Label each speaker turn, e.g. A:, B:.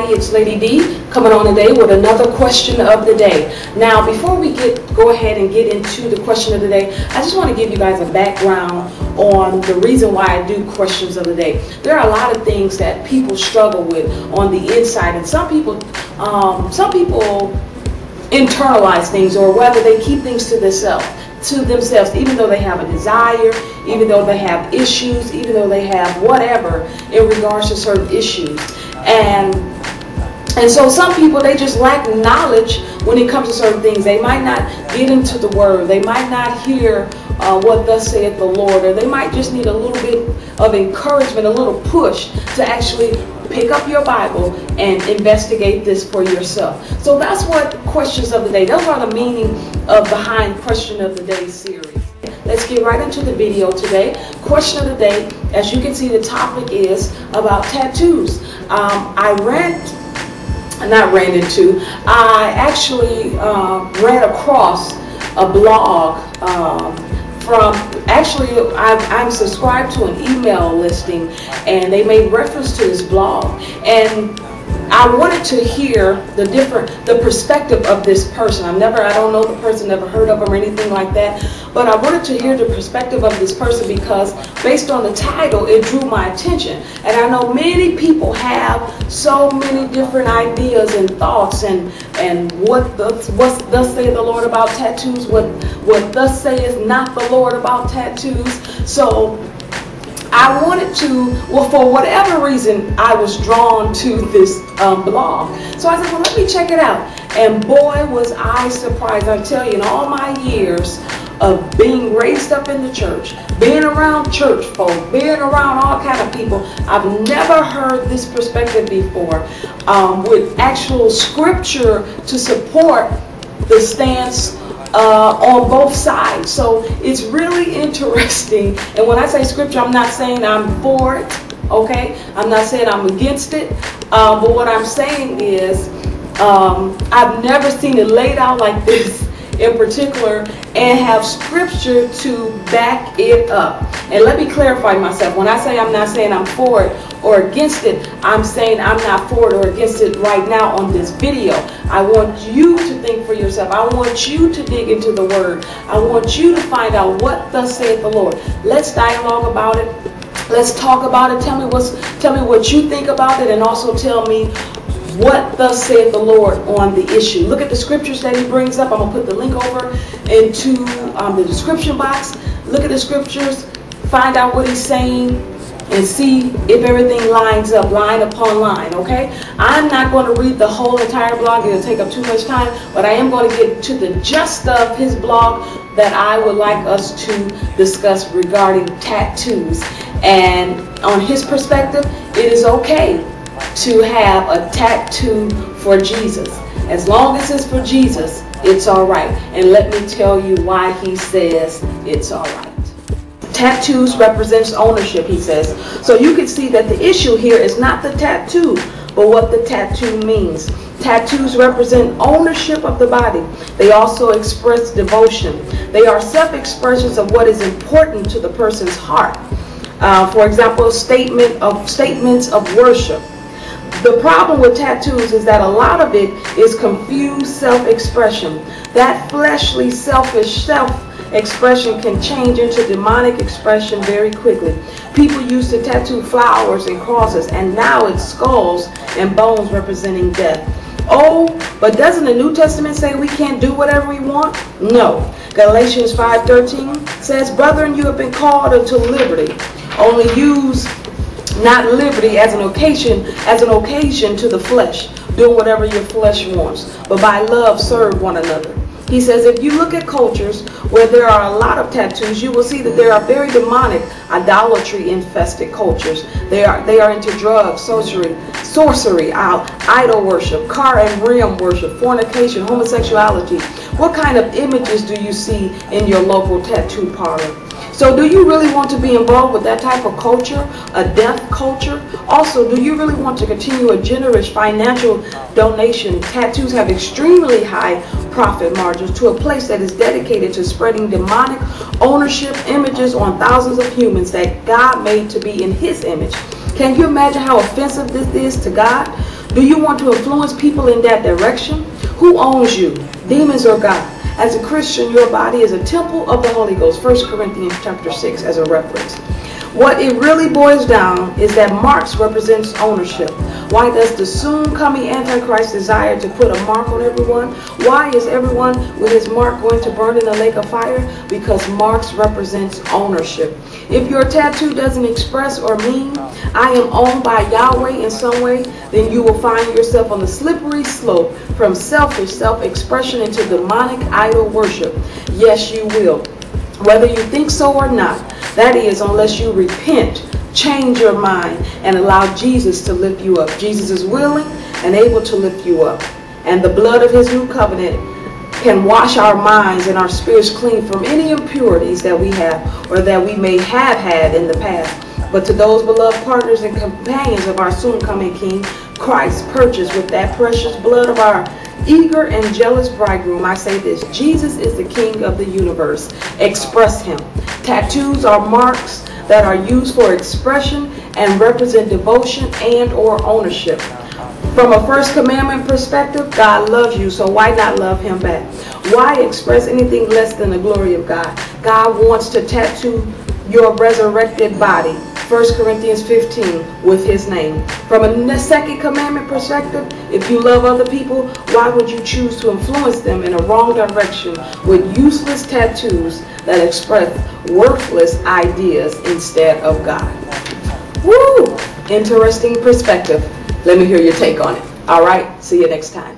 A: everybody, it's Lady D coming on today with another question of the day. Now, before we go ahead and get into the question of the day, I just want to give you guys a background on the reason why I do questions of the day. There are a lot of things that people struggle with on the inside, and some people internalize things, or whether they keep things to themselves, even though they have a desire, even though they have issues, even though they have whatever in regards to certain issues. And so some people, they just lack knowledge when it comes to certain things. They might not get into the word. They might not hear what thus saith the Lord, or they might just need a little bit of encouragement, a little push to actually pick up your Bible and investigate this for yourself. So that's what questions of the day, those are the meaning of behind question of the day series. Let's get right into the video today. Question of the day, as you can see, the topic is about tattoos. I actually ran across a blog I'm subscribed to an email listing, and they made reference to this blog, and I wanted to hear the perspective of this person. I don't know the person, never heard of them or anything like that, but I wanted to hear the perspective of this person because based on the title, it drew my attention. And I know many people have so many different ideas and thoughts, and what's thus saith the Lord about tattoos, what thus saith not the Lord about tattoos. So I wanted to, well, for whatever reason, I was drawn to this blog. So I said, well, let me check it out. And boy, was I surprised. I tell you, in all my years of being raised up in the church, being around church folk, being around all kind of people, I've never heard this perspective before, with actual scripture to support the stance on both sides. So it's really interesting. And when I say scripture, I'm not saying I'm for it, okay? I'm not saying I'm against it. But what I'm saying is I've never seen it laid out like this in particular and have scripture to back it up. And let me clarify myself. When I say I'm not saying I'm for it or against it, I'm saying I'm not for it or against it right now on this video. I want you to think for yourself. I want you to dig into the word. I want you to find out what thus saith the Lord. Let's dialogue about it. Let's talk about it. Tell me what you think about it, and also tell me what thus saith the Lord on the issue. Look at the scriptures that he brings up. I'm going to put the link over into the description box. Look at the scriptures, find out what he's saying, and see if everything lines up, line upon line, okay? I'm not going to read the whole entire blog. It'll take up too much time, but I am going to get to the gist of his blog that I would like us to discuss regarding tattoos. And on his perspective, it is okay to have a tattoo for Jesus. As long as it's for Jesus, it's all right. And let me tell you why he says it's all right. Tattoos represents ownership, he says. So you can see that the issue here is not the tattoo, but what the tattoo means. Tattoos represent ownership of the body. They also express devotion. They are self-expressions of what is important to the person's heart. For example, statements of worship. The problem with tattoos is that a lot of it is confused self-expression. That fleshly, selfish self-expression can change into demonic expression very quickly. People used to tattoo flowers and crosses, and now it's skulls and bones representing death. Oh, but doesn't the New Testament say we can't do whatever we want? No. Galatians 5:13 says, "Brethren, you have been called unto liberty. Only use not liberty as an occasion to the flesh, doing whatever your flesh wants, but by love serve one another." He says if you look at cultures where there are a lot of tattoos, you will see that there are very demonic, idolatry-infested cultures. They are into drugs, sorcery, idol worship, car and rim worship, fornication, homosexuality. What kind of images do you see in your local tattoo parlor? So do you really want to be involved with that type of culture, a death culture? Also, do you really want to continue a generous financial donation? Tattoos have extremely high profit margins to a place that is dedicated to spreading demonic ownership images on thousands of humans that God made to be in his image. Can you imagine how offensive this is to God? Do you want to influence people in that direction? Who owns you, demons or God? As a Christian, your body is a temple of the Holy Ghost. 1 Corinthians chapter 6 as a reference. What it really boils down is that marks represents ownership. Why does the soon coming Antichrist desire to put a mark on everyone? Why is everyone with his mark going to burn in the lake of fire? Because marks represents ownership. If your tattoo doesn't express or mean, I am owned by Yahweh in some way, then you will find yourself on the slippery slope from selfish self-expression into demonic idol worship. Yes, you will. Whether you think so or not. That is, unless you repent, change your mind, and allow Jesus to lift you up. Jesus is willing and able to lift you up. And the blood of his new covenant can wash our minds and our spirits clean from any impurities that we have or that we may have had in the past. But to those beloved partners and companions of our soon coming King, Christ purchased with that precious blood of our eager and jealous bridegroom, I say this: Jesus is the King of the universe. Express him. Tattoos are marks that are used for expression and represent devotion and or ownership. From a first commandment perspective, God loves you, so why not love him back? Why express anything less than the glory of God? God wants to tattoo your resurrected body, 1 Corinthians 15, with his name. From a second commandment perspective, if you love other people, why would you choose to influence them in a wrong direction with useless tattoos that express worthless ideas instead of God? Woo! Interesting perspective. Let me hear your take on it. All right, see you next time.